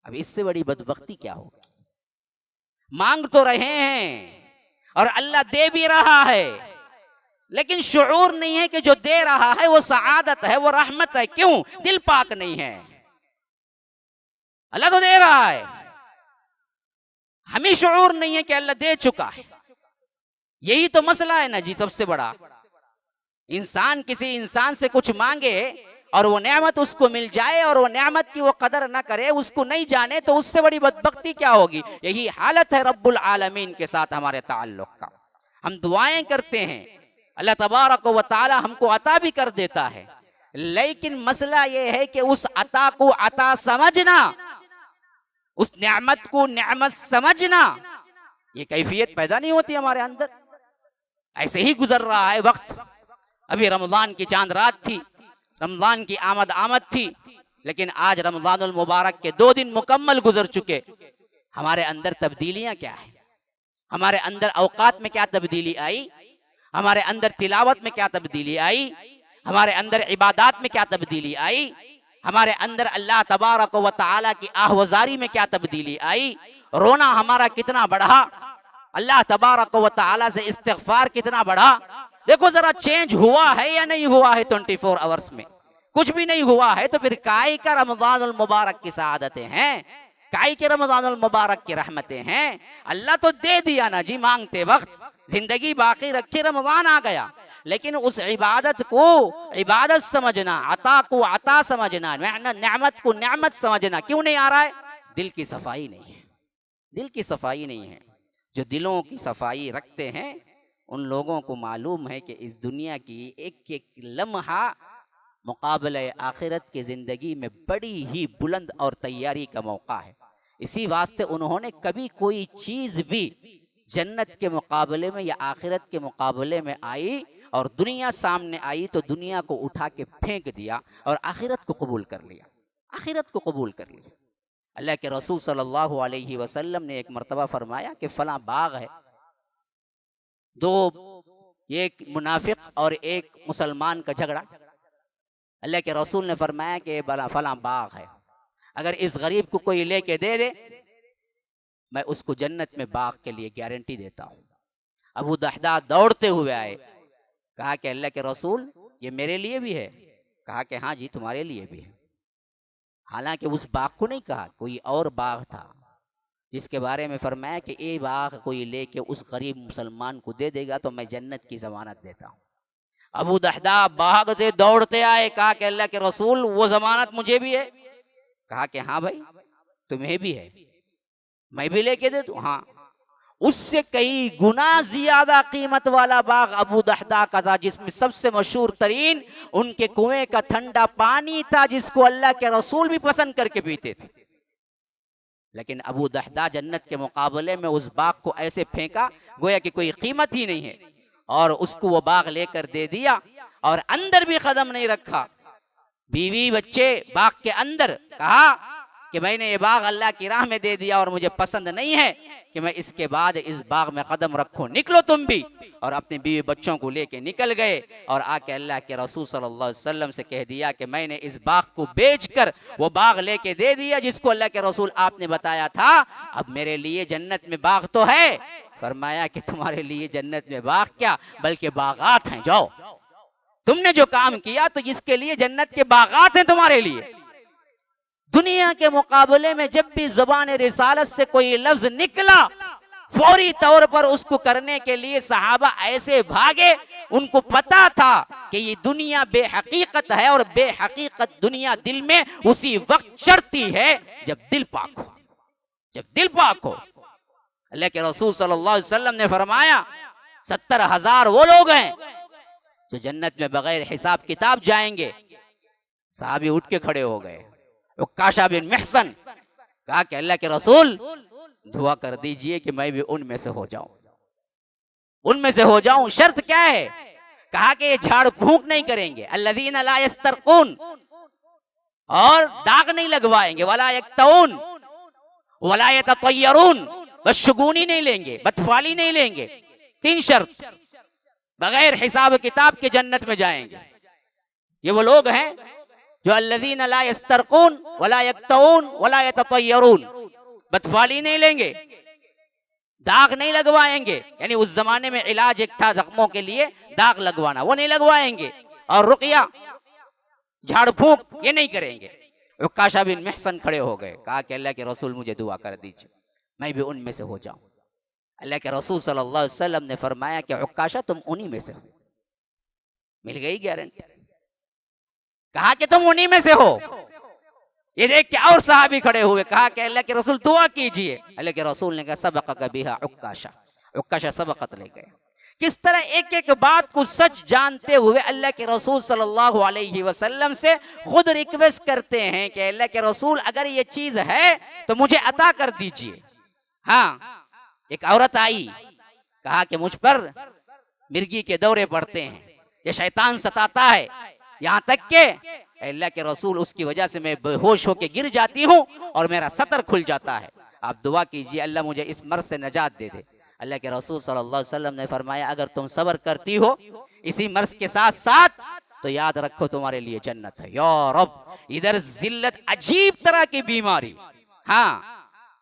अब इससे बड़ी बदबख्ती क्या होगी? मांग तो रहे हैं और अल्लाह दे भी रहा है, लेकिन शुऊर नहीं है कि जो दे रहा है वो सआदत है, वो रहमत है। क्यों? दिल पाक नहीं है। अल्लाह तो दे रहा है, हमें शुऊर नहीं है कि अल्लाह दे चुका है। यही तो मसला है ना जी सबसे बड़ा। इंसान किसी इंसान से कुछ मांगे और वो नेमत उसको मिल जाए और वो नेमत की वो कदर ना करे, उसको नहीं जाने, तो उससे बड़ी बदबख्ती क्या होगी? यही हालत है रब्बुल आलमीन के साथ हमारे ताल्लुक का। हम दुआएं करते हैं, अल्लाह तबारक व तआला हमको अता भी कर देता है, लेकिन मसला ये है कि उस अता को अता समझना, उस नेमत को नेमत समझना, ये कैफियत पैदा नहीं होती हमारे अंदर। ऐसे ही गुजर रहा है वक्त। अभी रमजान की चांद रात थी, रमजान की आमद थी, लेकिन आज रमजानुल मुबारक के 2 दिन मुकम्मल गुजर चुके। हमारे अंदर तब्दीलियां क्या है? हमारे अंदर औकात में क्या तब्दीली आई? हमारे अंदर तिलावत में क्या तब्दीली आई? हमारे अंदर इबादत में क्या तब्दीली आई? हमारे अंदर अल्लाह तबारक व तआला की आहवजारी में क्या तब्दीली आई? रोना हमारा कितना बढ़ा? अल्लाह तबारक व तआला से इस्तिग़फ़ार कितना बढ़ा? देखो जरा, चेंज हुआ है या नहीं हुआ है? 24 आवर्स में कुछ भी नहीं हुआ है, तो फिर काई का रमजानुल मुबारक की सआदतें हैं, काई के रमजानुल मुबारक की रहमतें हैं। अल्लाह तो दे दिया ना जी, मांगते वक्त जिंदगी बाकी रखी, रमजान आ गया, लेकिन उस इबादत को इबादत समझना, अता को अता समझना, नेमत को नेमत समझना क्यों नहीं आ रहा है? दिल की सफाई नहीं है। दिल की सफाई नहीं है। जो दिलों की सफाई रखते हैं उन लोगों को मालूम है कि इस दुनिया की एक एक लम्हा मुकाबले आखिरत की जिंदगी में बड़ी ही बुलंद और तैयारी का मौका है। इसी वास्ते उन्होंने कभी कोई चीज भी जन्नत के मुकाबले में या आखिरत के मुकाबले में आई और दुनिया सामने आई तो दुनिया को उठा के फेंक दिया और आखिरत को कबूल कर लिया। आखिरत को कबूल कर लिया। अल्लाह के रसूल सल्लल्लाहु अलैहि वसल्लम ने एक मरतबा फरमाया कि फला बाग है, 2 एक मुनाफिक और एक मुसलमान का झगड़ा। अल्लाह के रसूल ने फरमाया कि फला बाग है, अगर इस गरीब को कोई लेके दे दे मैं उसको जन्नत में बाग के लिए गारंटी देता हूँ। अबू दहदा दौड़ते हुए आए, कहा कि अल्लाह के रसूल ये मेरे लिए भी है? कहा कि हाँ जी तुम्हारे लिए भी है। हालांकि उस बाग को नहीं कहा, कोई और बाग था जिसके बारे में फरमाया कि ये बाग कोई लेके उस गरीब मुसलमान को दे देगा तो मैं जन्नत की जमानत देता हूँ। अबू दहदा भागते दौड़ते आए, कहा कि अल्लाह के रसूल वो जमानत मुझे भी है? कहा कि हाँ भाई तुम्हें भी है, मैं भी लेके दे दूं? हाँ। उससे कई गुना ज्यादा कीमत वाला बाग अबू दहदा का था, जिसमें सबसे मशहूर तरीन उनके कुएं का ठंडा पानी था, जिसको अल्लाह के रसूल भी पसंद करके पीते थे। लेकिन अबू दहदा जन्नत के मुकाबले में उस बाग को ऐसे फेंका गोया कि कोई कीमत ही नहीं है, और उसको वो बाग लेकर दे दिया और अंदर भी कदम नहीं रखा। बीवी बच्चे बाग के अंदर, कहा कि मैंने ये बाग अल्लाह की राह में दे दिया और मुझे पसंद नहीं है कि मैं इसके बाद इस बाग में कदम रखूं, निकलो तुम भी। और अपने बीवी बच्चों को लेके निकल गए और आके अल्लाह के रसूल सल्लल्लाहु अलैहि वसल्लम से कह दिया कि मैंने इस बाग को बेचकर वो बाग लेके दे दिया जिसको अल्लाह के रसूल आपने बताया था। अब मेरे लिए जन्नत में बाग तो है। फरमाया कि तुम्हारे लिए जन्नत में बाग क्या, बल्कि बागात हैं, जाओ तुमने जो काम किया तो इसके लिए जन्नत के बागात हैं तुम्हारे लिए। दुनिया के मुकाबले में जब भी ज़ुबान रिसालत से कोई लफ्ज निकला, फौरी तौर पर उसको करने के लिए सहाबा ऐसे भागे। उनको पता था कि ये दुनिया बेहकीकत है और बेहकीकत दुनिया दिल में उसी वक्त चढ़ती है जब दिल पाक हो। जब दिल पाक हो। अल्लाह के रसूल सल्लल्लाहु अलैहि वसल्लम ने फरमाया 70,000 वो लोग हैं जो जन्नत में बगैर हिसाब किताब जाएंगे। साहबी उठ के खड़े हो गए। उक्काशा बिन महसन कहा कि अल्लाह के रसूल दुआ कर दीजिए कि मैं भी उनमें से हो जाऊं, उनमें से हो जाऊं। शर्त क्या है? कहा कि ये झाड़ फूंक नहीं करेंगे, अल्लज़ीना ला यस्तरकून, और दाग नहीं लगवाएंगे, वला यक्तऊन वला यततय्यरून, बदशगुनी नहीं लेंगे, बदफाली नहीं लेंगे। 3 शर्त, बगैर हिसाब किताब के जन्नत में जाएंगे। ये वो लोग हैं जो अल्लज़ीना ला यस्तरकून वला यक्तऊन वला यततय्यरून, बदफाली नहीं लेंगे, दाग नहीं लगवाएंगे। यानी उस जमाने में इलाज एक था जख्मों के लिए दाग लगवाना, वो नहीं लगवाएंगे। और रुकिया, झाड़ फूंक ये नहीं करेंगे। उक्काशा बिन महसन खड़े हो गए। कहा कि अल्लाह के रसूल मुझे दुआ कर दीजिए, मैं भी उनमें से हो जाऊं। अल्लाह के रसूल सल्लल्लाहु अलैहि वसल्लम ने फरमाया कि उक्काशा तुम उन्हीं में से हो। मिल गई गारंटी। कहा कि तुम उन्हीं में से हो। ये देख के और सहाबी खड़े हुए। कहा कि अल्लाह के रसूल दुआ कीजिए। अल्लाह के रसूल ने कहा सबक़ बिहा उक्काशा, उक्काशा सबक़त ले गए। किस तरह एक एक बात को सच जानते हुए अल्लाह के रसूल सल्लल्लाहु अलैहि वसल्लम से खुद रिक्वेस्ट करते हैं कि अल्लाह के रसूल अगर ये चीज है तो मुझे अता कर दीजिए। हाँ, एक औरत आई, कहा कि मुझ पर मिर्गी के दौरे पड़ते हैं, ये शैतान सताता है, यहाँ तक के अल्लाह के रसूल उसकी वजह से मैं बेहोश होकर गिर जाती हूँ और मेरा सतर खुल जाता है। आप दुआ कीजिए अल्लाह मुझे इस मर्ज से नजात दे दे। अल्लाह के रसूल सल्लल्लाहु अलैहि वसल्लम ने फरमाया अगर तुम सब्र करती हो इसी मर्ज के साथ साथ तो याद रखो तुम्हारे लिए जन्नत है। या रब, इधर जिल्लत, अजीब तरह की बीमारी। हाँ,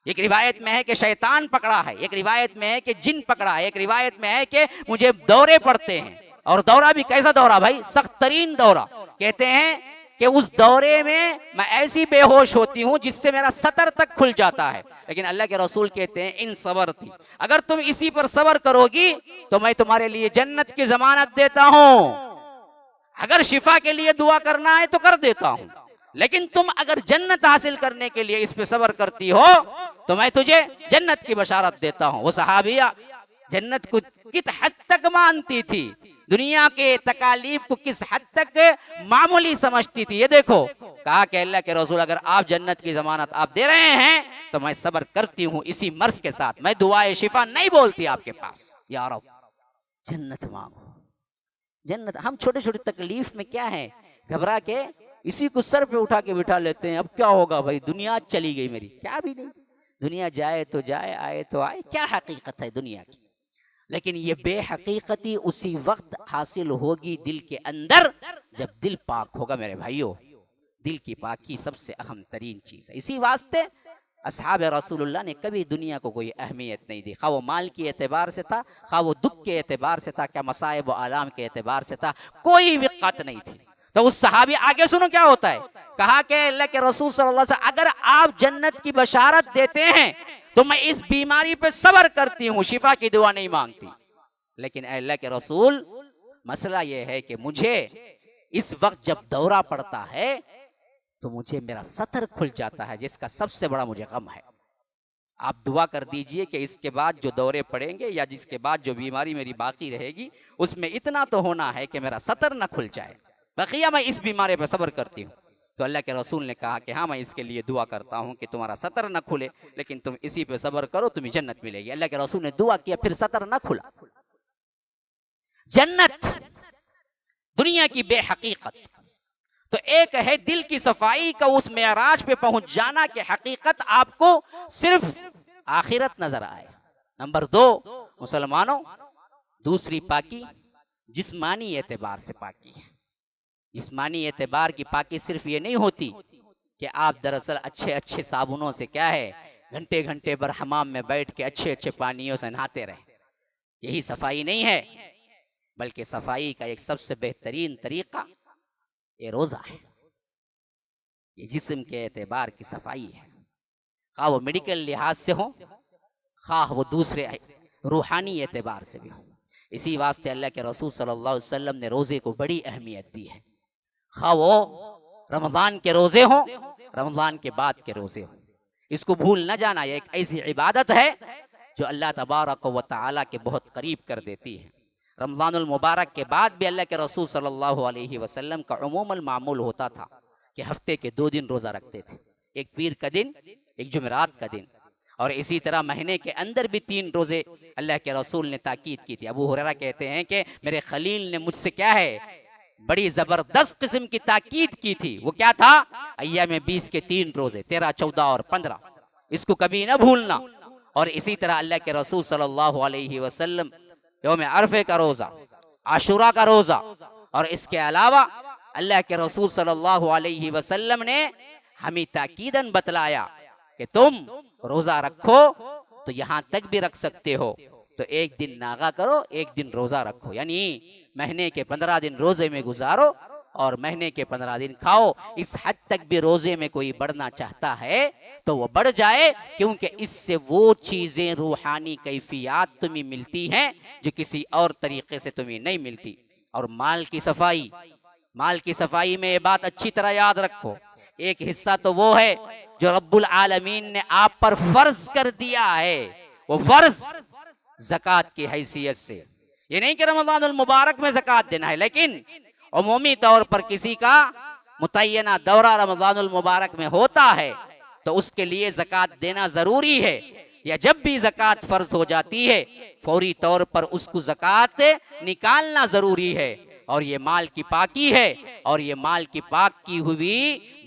एक रिवायत में है कि शैतान पकड़ा है, एक रिवायत में है कि जिन पकड़ा है, एक रिवायत में है कि मुझे दौरे पड़ते हैं। और दौरा भी कैसा दौरा भाई? सख्त तरीन दौरा। कहते हैं कि उस दौरे में मैं ऐसी बेहोश होती हूँ जिससे मेरा सतर तक खुल जाता है। लेकिन अल्लाह के रसूल कहते हैं इन सबर थी, अगर तुम इसी पर सबर करोगी तो मैं तुम्हारे लिए जन्नत की जमानत देता हूँ। अगर शिफा के लिए दुआ करना है तो कर देता हूँ, लेकिन तुम अगर जन्नत हासिल करने के लिए इस पे सबर करती हो तो मैं तुझे जन्नत की बशारत देता हूँ। वो सहाबिया जन्नत को किस हद तक मानती थी, दुनिया के तकालीफ को किस हद तक मामूली समझती थी। ये देखो, कहा कि अल्लाह के रसूल अगर आप जन्नत की जमानत आप दे रहे हैं तो मैं सब्र करती हूँ इसी मर्ज के साथ। मैं दुआए शिफा नहीं बोलती आपके पास, या रब जन्नत मांगो, जन्नत। हम छोटे छोटे तकलीफ में क्या है, घबरा के इसी को सर पे उठा के बिठा लेते हैं। अब क्या होगा भाई, दुनिया चली गई मेरी, क्या भी नहीं, दुनिया जाए तो जाए, आए तो आए, क्या हकीकत है दुनिया की। लेकिन ये बेहकीकती उसी वक्त हासिल होगी दिल के अंदर जब दिल पाक होगा। मेरे भाइयों, दिल की पाकी सबसे अहम तरीन चीज है। इसी वास्ते असहाब रसूलुल्लाह ने कभी दुनिया को कोई अहमियत नहीं दी, खा वो माल के एतबार से था, खा वो दुख के एतबार से था, क्या मसाइब व आलाम के एतबार से था, कोई विक़्क़त नहीं थी। तो उस सहाबी आगे सुनो क्या होता है। कहा कि अल्लाह के रसूल सल्लल्लाहु अलैहि वसल्लम अगर आप जन्नत की बशारत देते हैं तो मैं इस बीमारी पे सब्र करती हूँ, शिफा की दुआ नहीं मांगती। लेकिन अल्लाह के रसूल, मसला यह है कि मुझे इस वक्त जब दौरा पड़ता है तो मुझे मेरा सतर खुल जाता है, जिसका सबसे बड़ा मुझे गम है। आप दुआ कर दीजिए कि इसके बाद जो दौरे पड़ेंगे या जिसके बाद जो बीमारी मेरी बाकी रहेगी उसमें इतना तो होना है कि मेरा सतर न खुल जाए, बकिया मैं इस बीमारी पर सब्र करती हूँ। तो अल्लाह के रसूल ने कहा कि हाँ, मैं इसके लिए दुआ करता हूँ कि तुम्हारा सतर न खुले, लेकिन तुम इसी पे सब्र करो, तुम्हें जन्नत मिलेगी। अल्लाह के रसूल ने दुआ किया, फिर सतर न खुला। जन्नत दुनिया की बेहकीकत तो एक है दिल की सफाई का, उस मेराज पे पहुंच जाना कि हकीकत आपको सिर्फ आखिरत नजर आए। नंबर 2 मुसलमानों, दूसरी पाकी जिस्मानी एतबार से पाकी है। जिस्मानी एतबार की पाकी सिर्फ ये नहीं होती कि आप दरअसल अच्छे अच्छे साबुनों से क्या है घंटे घंटे भर हमाम में बैठ के अच्छे अच्छे पानियों से नहाते रहे, यही सफाई नहीं है। बल्कि सफाई का एक सबसे बेहतरीन तरीका ये रोज़ा है। ये जिस्म के एतबार की सफाई है, खा वो मेडिकल लिहाज से हो, खा वो दूसरे रूहानी एतबार से भी हो। इसी वास्ते अल्लाह के रसूल सल्लल्लाहु अलैहि वसल्लम ने रोज़े को बड़ी अहमियत दी है, खा वो रमज़ान के रोज़े हो, रमज़ान के बाद के रोज़े हो। इसको भूल न जाना, ये एक ऐसी इबादत है जो अल्लाह तबारक व तआला के बहुत करीब कर देती है। रमज़ानुल मुबारक के बाद भी अल्लाह के रसूल सल्लल्लाहु अलैहि वसल्लम का उमूमन मामूल होता था कि हफ्ते के 2 दिन रोज़ा रखते थे, एक पीर का दिन, एक जुमेरात का दिन, और इसी तरह महीने के अंदर भी 3 रोज़े अल्लाह के रसूल ने ताकीद की थी। अबू हुरैरा कहते हैं कि मेरे खलील ने मुझसे क्या है, बड़ी ज़बरदस्त किस्म की ताकीद की थी। वो क्या था? अय्याम 20 के 3 रोज़े, 13, 14 और 15, इसको कभी ना भूलना। और इसी तरह अल्लाह के रसूल सल्लल्लाहु अलैहि वसल्लम यौम अरफे का रोज़ा, आशुरा का रोज़ा, और इसके अलावा अल्लाह के रसूल सल्लल्लाहु अलैहि वसल्लम ने हमें ताकीदन बतलाया कि तुम रोज़ा रखो तो यहाँ तक भी रख सकते हो, तो एक दिन नागा करो, एक दिन रोज़ा रखो, यानी महीने के 15 दिन रोज़े में गुजारो और महीने के 15 दिन खाओ। इस हद तक भी रोज़े में कोई बढ़ना चाहता है तो वो बढ़ जाए, क्योंकि इससे वो चीज़ें रूहानी कैफियत तुम्हें मिलती हैं जो किसी और तरीके से तुम्हें नहीं मिलती। और माल की सफाई, माल की सफाई में ये बात अच्छी तरह याद रखो, एक हिस्सा तो वो है जो रब्बुल आलमीन ने आप पर फर्ज कर दिया है, वो फर्ज ज़कात की हैसियत से। ये नहीं कि रमज़ानुल मुबारक में ज़कात देना है, लेकिन उमूमी तौर पर किसी का मुतय्यना दौरा रमज़ानुल मुबारक में होता है तो उसके लिए ज़कात देना ज़रूरी है, या जब भी ज़कात फ़र्ज हो जाती है फौरी तौर पर उसको ज़कात निकालना ज़रूरी है। और ये माल की पाकी है, और ये माल की पाक की हुई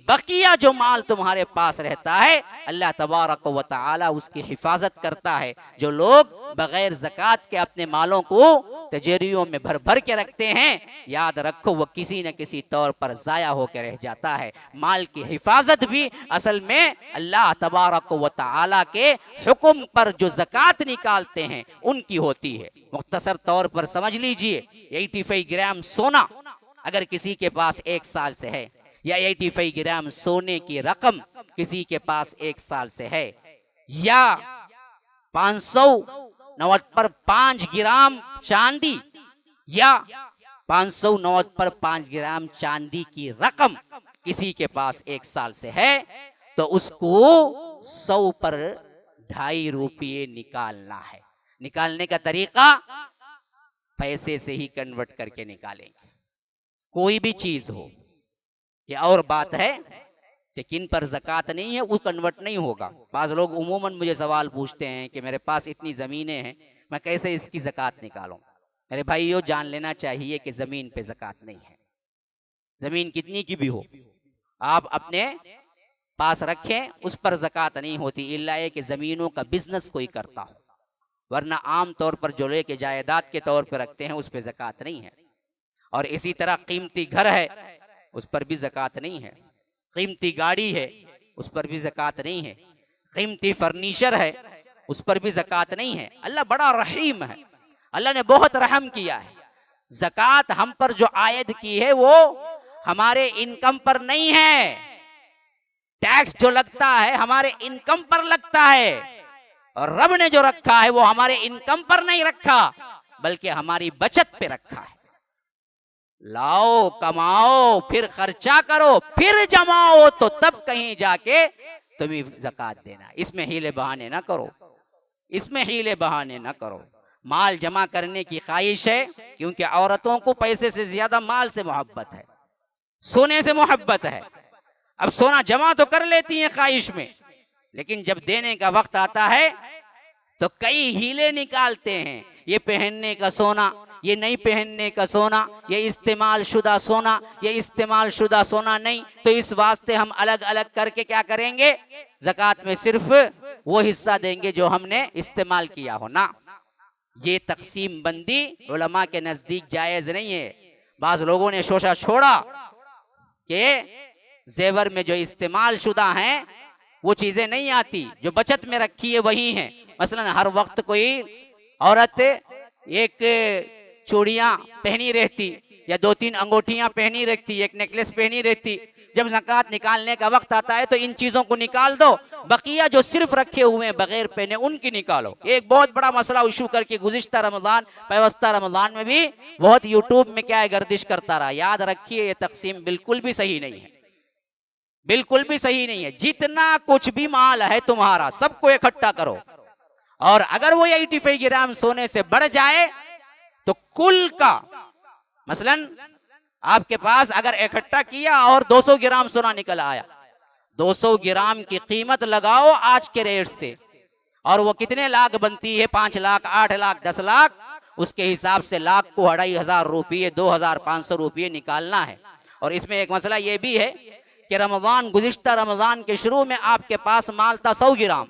बकिया जो माल तुम्हारे पास रहता है अल्लाह तबारक व तआला उसकी हिफाजत करता है। जो लोग बगैर ज़कात के अपने मालों को तिजोरियों में भर भर के रखते हैं, याद रखो वो किसी न किसी तौर पर ज़ाया होकर रह जाता है। माल की हिफाजत भी असल में अल्लाह तबारक व तआला के हुक्म पर जो ज़कात निकालते हैं उनकी होती है। मुख्तसर तौर पर समझ लीजिए, 85 ग्राम सोना अगर किसी के पास 1 साल से है, या 85 ग्राम सोने की रकम किसी के पास 1 साल से है, या 500 नोट पर 5 ग्राम चांदी, या 500 नोट पर 5 ग्राम चांदी की रकम किसी के पास 1 साल से है, तो उसको 100 पर 2.5 रुपये निकालना है। निकालने का तरीका पैसे से ही कन्वर्ट करके निकालेंगे, कोई भी चीज हो। ये और बात है कि किन पर ज़कात नहीं है वो कन्वर्ट नहीं होगा। बाज़ लोग उमूमन मुझे सवाल पूछते हैं कि मेरे पास इतनी ज़मीनें हैं, मैं कैसे इसकी ज़कात निकालूं। मेरे भाइयों, जान लेना चाहिए कि ज़मीन पे ज़कात नहीं है। ज़मीन कितनी की भी हो आप अपने पास रखें, उस पर ज़कात नहीं होती, इल्ला ये कि ज़मीनों का बिजनेस कोई करता हो, वरना आम तौर पर जो लेके जायदाद के तौर पर रखते हैं उस पर ज़कात नहीं है। और इसी तरह कीमती घर है उस पर भी ज़कात नहीं है, कीमती गाड़ी है उस पर भी ज़कात नहीं है, कीमती फर्नीचर है उस पर भी ज़कात नहीं है। अल्लाह बड़ा रहीम है, अल्लाह ने बहुत रहम किया है। ज़कात हम पर जो आयद की है वो हमारे इनकम पर नहीं है, टैक्स जो लगता है हमारे इनकम पर लगता है, और रब ने जो रखा है वो हमारे इनकम पर नहीं रखा बल्कि हमारी बचत पे रखा है। लाओ, कमाओ, फिर खर्चा करो, फिर जमाओ, तो तब कहीं जाके तुम्हें ज़कात देना। इसमें हीले बहाने ना करो, इसमें हीले बहाने ना करो। माल जमा करने की ख्वाहिश है, क्योंकि औरतों को पैसे से ज्यादा माल से मोहब्बत है, सोने से मोहब्बत है। अब सोना जमा तो कर लेती हैं ख्वाहिश में, लेकिन जब देने का वक्त आता है तो कई हीले निकालते हैं। ये पहनने का सोना, ये नहीं पहनने का सोना, ये इस्तेमाल शुदा सोना, ये इस्तेमाल शुदा सोना नहीं, तो इस वास्ते हम अलग अलग करके क्या करेंगे, ज़कात में सिर्फ वो हिस्सा देंगे जो हमने इस्तेमाल किया हो ना। ये तकसीम बंदी उलमा के नजदीक जायज नहीं है। बाज लोगों ने शोशा छोड़ा कि जेवर में जो इस्तेमाल शुदा हैं वो चीजें नहीं आती, जो बचत में रखी है वही है। मसलन हर वक्त कोई औरत एक चूड़ियां पहनी रहती या 2-3 अंगूठियां पहनी रहती, एक नेकलेस पहनी रहती। जब ज़कात निकालने का वक्त आता है तो इन चीजों को निकाल दो, बकिया जो सिर्फ रखे हुए हैं बगैर पहने उनकी निकालो। एक बहुत बड़ा मसला इशू करके गुज़िश्ता रमजान पैवस्ता रमजान में भी बहुत यूट्यूब में क्या है गर्दिश करता रहा। याद रखिए ये तकसीम बिल्कुल भी सही नहीं है, बिल्कुल भी सही नहीं है। जितना कुछ भी माल है तुम्हारा सबको इकट्ठा करो, और अगर वो 85 ग्राम सोने से बढ़ जाए तो कुल का, मसलन आपके पास अगर इकट्ठा किया और 200 ग्राम सोना निकल आया, 200 ग्राम की कीमत लगाओ आज के रेट से, और वो कितने लाख बनती है, 5 लाख, 8 लाख, 10 लाख, उसके हिसाब से लाख को 2500 रुपये, 2500 रुपये निकालना है। और इसमें एक मसला ये भी है कि रमजान, गुज़िश्ता रमजान के शुरू में आपके पास माल था 100 ग्राम,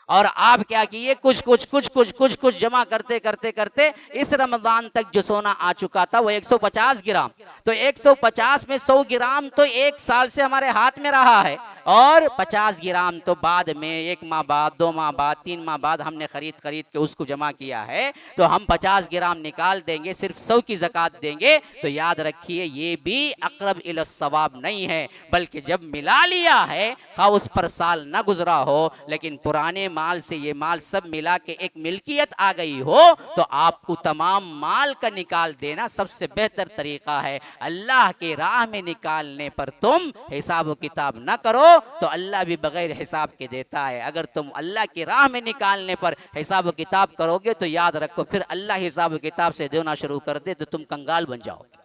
और आप क्या किए, कुछ जमा करते करते करते इस रमजान तक जो सोना आ चुका था वो 150 ग्राम। तो 150 में 100 ग्राम तो 1 साल से हमारे हाथ में रहा है, और 50 ग्राम तो बाद में 1 माह बाद, 2 माह बाद, 3 माह बाद हमने खरीद के उसको जमा किया है। तो हम 50 ग्राम निकाल देंगे, सिर्फ 100 की ज़कात देंगे। तो याद रखिए ये भी अक़रब इला सवाब नहीं है, बल्कि जब मिला लिया है, खा उस पर साल न गुजरा हो, लेकिन पुराने माल से ये माल सब मिला के एक मिल्कियत आ गई हो, तो आपको तमाम माल का निकाल देना सबसे बेहतर तरीका है। अल्लाह के राह में निकालने पर तुम हिसाब किताब न करो तो अल्लाह भी बगैर हिसाब के देता है। अगर तुम अल्लाह की राह में निकालने पर हिसाब किताब करोगे तो याद रखो फिर अल्लाह हिसाब किताब से देना शुरू कर दे तो तुम कंगाल बन जाओगे।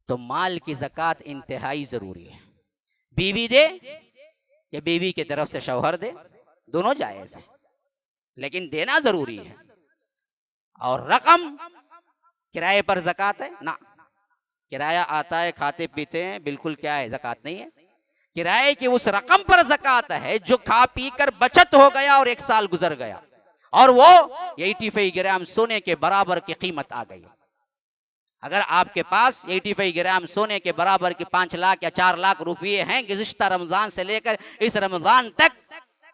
तो माल की ज़कात इंतहाई जरूरी है। बीवी दे या बीवी की तरफ से शौहर दे, दोनों जायज है, लेकिन देना जरूरी है। और रकम, किराए पर ज़कात है ना, किराया आता है, खाते पीते हैं, बिल्कुल क्या है, ज़कात नहीं है। किराए की उस रकम पर ज़कात है जो खा पी कर बचत हो गया और 1 साल गुजर गया, और वो 85 ग्राम सोने के बराबर की कीमत आ गई। अगर आपके पास 85 ग्राम सोने के बराबर की 5 लाख या 4 लाख रुपये हैं, गुज़िश्ता रमजान से लेकर इस रमजान तक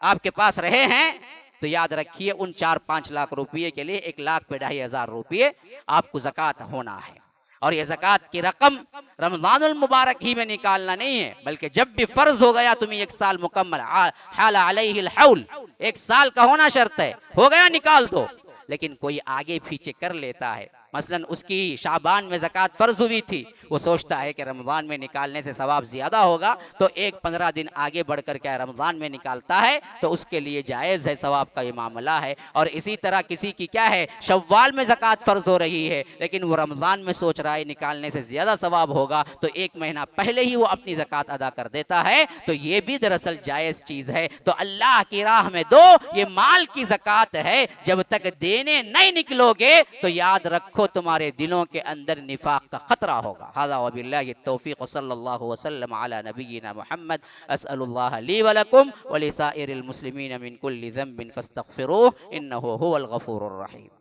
आपके पास रहे हैं, तो याद रखिए उन 4-5 लाख रुपये के लिए 1,02,500 रुपये आपको ज़कात होना है। और ये ज़कात की रकम रमजानुल मुबारक ही में निकालना नहीं है, बल्कि जब भी फर्ज हो गया तुम्हें 1 साल मुकम्मल, हाल अलैहिल हौल, 1 साल का होना शर्त है, हो गया निकाल दो। लेकिन कोई आगे पीछे कर लेता है, मसलन उसकी शाबान में ज़कात फ़र्ज हुई थी, वो सोचता है कि रमज़ान में निकालने से सवाब ज़्यादा होगा, तो 15 दिन आगे बढ़कर क्या रमज़ान में निकालता है, तो उसके लिए जायज़ है, सवाब का ये मामला है। और इसी तरह किसी की क्या है, शव्वाल में ज़कात फ़र्ज हो रही है, लेकिन वो रमज़ान में सोच रहा है निकालने से ज़्यादा सवाब होगा, तो 1 महीना पहले ही वो अपनी ज़कात अदा कर देता है। तो ये भी दरअसल जायज़ चीज़ है। तो अल्लाह की राह में दो, ये माल की ज़कात है, जब तक देने नहीं निकलोगे तो याद रखो तुम्हारे दिलों के अंदर निफाक का खतरा होगा। हाज़ा व बिल्लाहि तौफीक़, सल्लल्लाहु वसल्लम अला नबिय्यिना मुहम्मद। अस्अलुल्लाह ली व लकुम व लिसाइरिल मुस्लिमीन मिन कुल्लि ज़ंबिन फस्तग़फिरूह इन्नहु हुवल गफ़ूरुर रहीम।